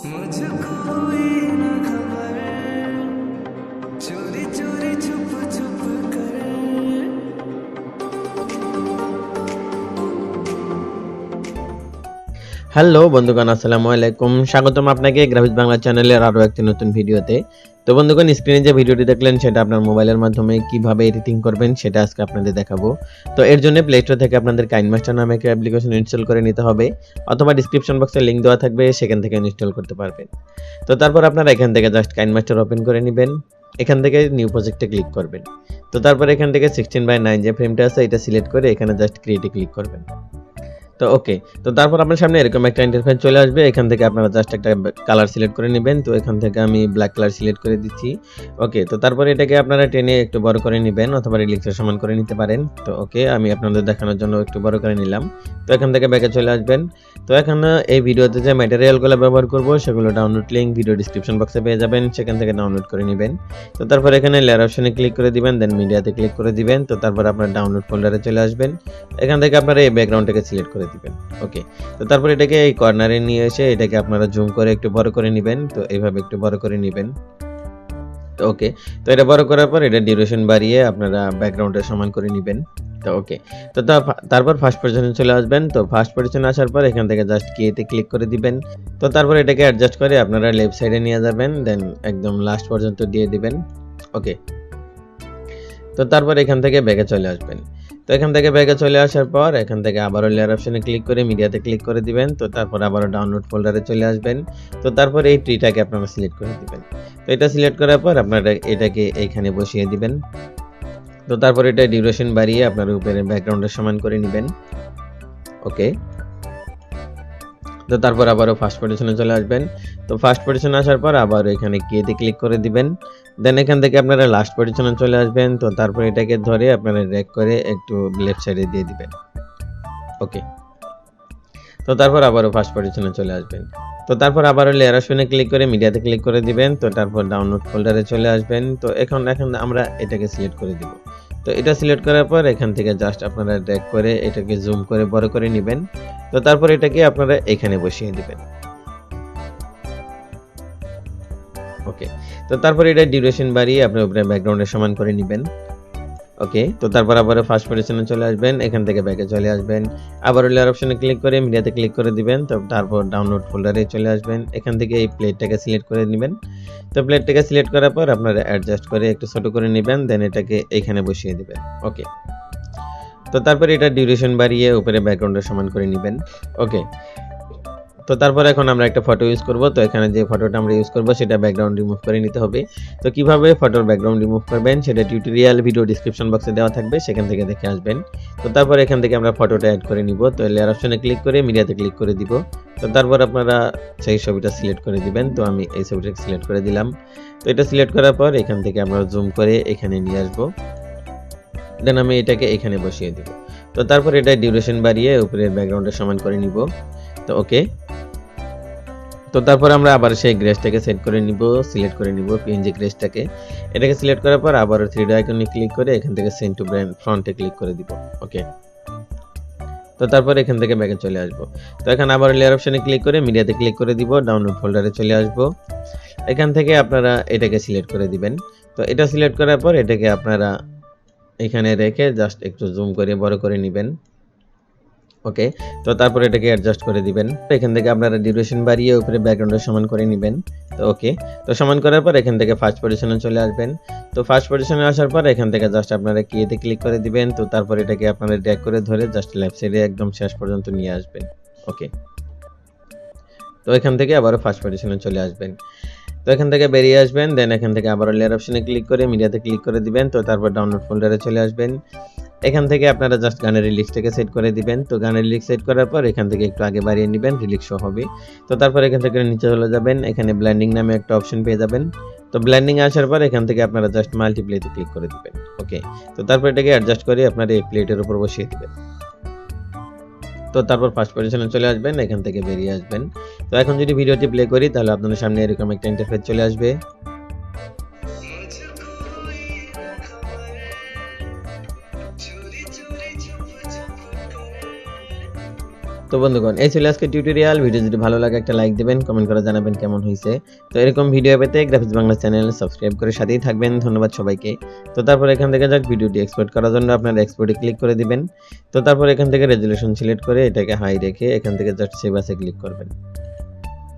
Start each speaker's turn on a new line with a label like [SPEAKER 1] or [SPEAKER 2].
[SPEAKER 1] मुझको ये न खबर चोरी चोरी छुप छुप कर।
[SPEAKER 2] হ্যালো বন্ধুগণ, আসসালামু আলাইকুম। স্বাগতম আপনাকে গ্রাফিক্স বাংলা চ্যানেলের আরো একটি নতুন ভিডিওতে। তো বন্ধুগণ, স্ক্রিনে যে ভিডিওটি দেখলেন সেটা আপনার মোবাইলের মাধ্যমে কিভাবে এডিটিং করবেন সেটা আজকে আপনাদের দেখাবো। তো এর জন্য প্লে স্টোর থেকে আপনাদের KineMaster নামে একটা অ্যাপ্লিকেশন ইনস্টল করে নিতে হবে, অথবা ডেসক্রিপশন বক্সে লিংক দেওয়া থাকবে, সেখান থেকে ইনস্টল করতে পারবেন। তো তারপর আপনারা এখান থেকে জাস্ট KineMaster ওপেন করে নেবেন, এখান থেকে নিউ প্রজেক্টে ক্লিক করবেন। তো তারপর এখান থেকে 16:9 যে ফ্রেমটা আছে এটা সিলেক্ট করে এখানে জাস্ট ক্রিয়েটে ক্লিক করবেন। তো ওকে, তো তারপর আপনার সামনে এরকম একটা ইন্টারফেস চলে আসবে। এখান থেকে আপনারা জাস্ট একটা কালার সিলেক্ট করে নেবেন। তো এখান থেকে আমি ব্ল্যাক কালার সিলেক্ট করে দিচ্ছি। ওকে, তো তারপরে এটাকে আপনারা টেনে একটু বড় করে নেবেন, অথবা রিলিক্সের সমান করে নিতে পারেন। তো ওকে, আমি আপনাদের দেখানোর জন্য একটু বড় করে নিলাম। তো এখান থেকে ব্যাকে চলে আসবেন। তো এখানে এই ভিডিওতে যে ম্যাটেরিয়ালগুলো ব্যবহার করব সেগুলো ডাউনলোড লিঙ্ক ভিডিও ডেসক্রিপশন বক্সে পেয়ে যাবেন, সেখান থেকে ডাউনলোড করে নেবেন। তো তারপর এখানে লেয়ার অপশনে ক্লিক করে দিবেন, দেন মিডিয়াতে ক্লিক করে দিবেন। তো তারপর আপনার ডাউনলোড ফোল্ডারে চলে আসবেন। এখান থেকে আপনারা এই ব্যাকগ্রাউন্ডটাকে সিলেক্ট করে দিবেন। ওকে, তো তারপর এটাকে এই কর্নারে নিয়ে এসে এটাকে আপনারা জুম করে একটু বড় করে নেবেন। তো এইভাবে একটু বড় করে নেবেন। তো ওকে, তো এটা বড় করার পর এটা ডিউরেশন বাড়িয়ে আপনারা ব্যাকগ্রাউন্ডের সমান করে নেবেন। তো ওকে, তো তারপর ফার্স্ট পজিশনে চলে আসবেন। তো ফার্স্ট পজিশনে আসার পর এখান থেকে জাস্ট কিতে ক্লিক করে দিবেন। তো তারপর এটাকে অ্যাডজাস্ট করে আপনারা লেফট সাইডে নিয়ে যাবেন, দেন একদম লাস্ট পর্যন্ত দিয়ে দিবেন। ওকে, তো তারপর এখান থেকে ব্যাকে চলে আসবেন। তো এখান থেকে ব্যাকে চলে আসার পর এখান থেকে আবারও লেয়ার অপশনে ক্লিক করে মিডিয়াতে ক্লিক করে দিবেন। তো তারপর আবারও ডাউনলোড ফোল্ডারে চলে আসবেন। তো তারপর এই ট্রিটাকে আপনারা সিলেক্ট করে দিবেন। তো এটা সিলেক্ট করার পর আপনারা এটাকে এইখানে বসিয়ে দিবেন। তো তারপর এটা ডিউরেশন বাড়িয়ে আপনার উপরে ব্যাকগ্রাউন্ডের সমান করে নেবেন। ওকে, তো তারপর আবারও ফার্স্ট পজিশনে চলে আসবেন। তো ফার্স্ট পজিশনে আসার পর আবার এখানে কিতে ক্লিক করে দিবেন। দেন এখান থেকে আপনারা লাস্ট পজিশনে চলে আসবেন। তো তারপর এটাকে ধরে আপনারা ড্র্যাগ করে একটু লেফট সাইডে দিয়ে দিবেন। ওকে, তো তারপর আবারও ফার্স্ট পজিশনে চলে আসবেন। তো তারপর আবারও লেয়ার অপশনে ক্লিক করে মিডিয়াতে ক্লিক করে দিবেন। তো তারপর ডাউনলোড ফোল্ডারে চলে আসবেন। তো এখন আমরা এটাকে সিলেক্ট করে দিব। তো এটা সিলেক্ট করার পর এখান থেকে জাস্ট আপনারা ড্র্যাগ করে এটাকে জুম করে বড় করে নেবেন। তো তারপর এটাকে আপনারা এখানে বসিয়ে দিবেন। ওকে, তো তারপর এটা ডিউরেশন বাড়িয়ে আপনার উপরে ব্যাকগ্রাউন্ডের সমান করে নেবেন। ওকে, তো তারপর আবার ফার্স্ট পজিশনে চলে আসবেন। এখান থেকে ব্যাকে চলে আসবেন। আবার লেয়ার অপশনে ক্লিক করে মিডিয়াতে ক্লিক করে দিবেন। তো তারপর ডাউনলোড ফোল্ডারে চলে আসবেন। এখান থেকে এই প্লেটটাকে সিলেক্ট করে নেবেন। তো প্লেটটাকে সিলেক্ট করার পর আপনারা অ্যাডজাস্ট করে একটু ছোট করে নেবেন, দেন এটাকে এইখানে বসিয়ে দিবেন। ওকে, তো তারপর এটা ডিউরেশন বাড়িয়ে উপরে ব্যাকগ্রাউন্ডের সমান করে নেবেন। ওকে, তো তারপর এখন আমরা একটা ফটো ইউজ করব। তো এখানে যে ফটোটা আমরা ইউজ করব সেটা ব্যাকগ্রাউন্ড রিমুভ করে নিতে হবে। তো কিভাবে ফটোর ব্যাকগ্রাউন্ড রিমুভ করবেন সেটা টিউটোরিয়াল ভিডিও ডেসক্রিপশন বক্সে দেওয়া থাকবে, সেখান থেকে দেখে আসবেন। তো তারপর এখান থেকে আমরা ফটোটা অ্যাড করে নিব। তো লেয়ার অপশনে ক্লিক করে মিডিয়াতে ক্লিক করে দিব। তো তারপর আপনারা সেই ছবিটা সিলেক্ট করে দিবেন। তো আমি এই ছবিটাকে সিলেক্ট করে দিলাম। তো এটা সিলেক্ট করার পর এখান থেকে আমরা জুম করে এখানে নিয়ে আসব, দেন আমি এটাকে এখানে বসিয়ে দিব। তো তারপর এটা ডিউরেশন বাড়িয়ে উপরের ব্যাকগ্রাউন্ডের সমান করে নিব। তো ওকে, তো তারপর আমরা আবার সেই গ্রেসটাকে সেট করে নিব, সিলেক্ট করে নিব পিএনজি গ্রেসটাকে। এটাকে সিলেক্ট করার পর আবার 3D আইকনে ক্লিক করে এখান থেকে সেন্ড টু ফ্রন্টে ক্লিক করে দিব। ওকে, তো তারপর এখান থেকে ব্যাকে চলে আসব। তো এখানে আবার লেয়ার অপশনে ক্লিক করে মিডিয়াতে ক্লিক করে দিব, ডাউনলোড ফোল্ডারে চলে আসব। এখান থেকে আপনারা এটাকে সিলেক্ট করে দিবেন। তো এটা সিলেক্ট করার পর এটাকে আপনারা এখানে রেখে জাস্ট একটু জুম করে বড় করে নেবেন। ওকে, তো তারপর এটাকে অ্যাডজাস্ট করে দিবেন। এখান থেকে আপনারা ডিউরেশন বাড়িয়ে উপরে ব্যাকগ্রাউন্ডের সমান করে নেবেন। তো ওকে, তো সমান করার পর এখান থেকে ফার্স্ট পজিশনে চলে আসবেন। তো ফার্স্ট পজিশনে আসার পর এখান থেকে জাস্ট আপনারা কিতে ক্লিক করে দিবেন। তো তারপর এটাকে আপনারা ড্র্যাগ করে ধরে জাস্ট লেফট সাইডে একদম শেষ পর্যন্ত নিয়ে আসবেন। ওকে, তো এখান থেকে আবারও ফার্স্ট পজিশনে চলে আসবেন। তো এখান থেকে বেরিয়ে আসবেন, দেন এখান থেকে আবারও লেয়ার অপশনে ক্লিক করে মিডিয়াতে ক্লিক করে দিবেন। তো তারপর ডাউনলোড ফোল্ডারে চলে আসবেন। এখান থেকে আপনারা জাস্ট গানের রিলিক্সটাকে সেট করে দিবেন। তো গানের রিলিক্স সেট করার পর এখান থেকে একটু আগে বাড়িয়ে নেবেন, রিলিক্স শো হবে। তো তারপর এখান থেকে নিচে চলে যাবেন, এখানে ব্লেন্ডিং নামে একটা অপশন পেয়ে যাবেন। তো ব্লেন্ডিং আসার পর এখান থেকে আপনারা জাস্ট মাল্টিপ্লেতে ক্লিক করে দিবেন। ওকে, তো তারপর এটাকে অ্যাডজাস্ট করে আপনারা এই প্লেটের উপর বসিয়ে দিবেন। তো তারপর ফার্স্ট পজিশনে চলে আসবেন, এখান থেকে বেরিয়ে আসবেন। তো এখন যদি ভিডিওটি প্লে করি তাহলে আপনাদের সামনে এরকম একটা ইন্টারফেস চলে আসবে। তো বন্ধুগণ, এই ছিল আজকে টিউটোরিয়াল। ভিডিও যদি ভালো লাগে একটা লাইক দিবেন, কমেন্ট করে জানাবেন কেমন হয়েছে। তো এরকম ভিডিও পেতে গ্রাফিক্স বাংলা চ্যানেল সাবস্ক্রাইব করে সাথেই থাকবেন। ধন্যবাদ সবাইকে। তো তারপর এখান থেকে যাক ভিডিওটি এক্সপোর্ট করার জন্য আপনারা এক্সপোর্টে ক্লিক করে দিবেন। তো তারপর এখান থেকে রেজুলেশন সিলেক্ট করে এটাকে হাই রেখে এখান থেকে জাস্ট সেভ আসে ক্লিক করবেন।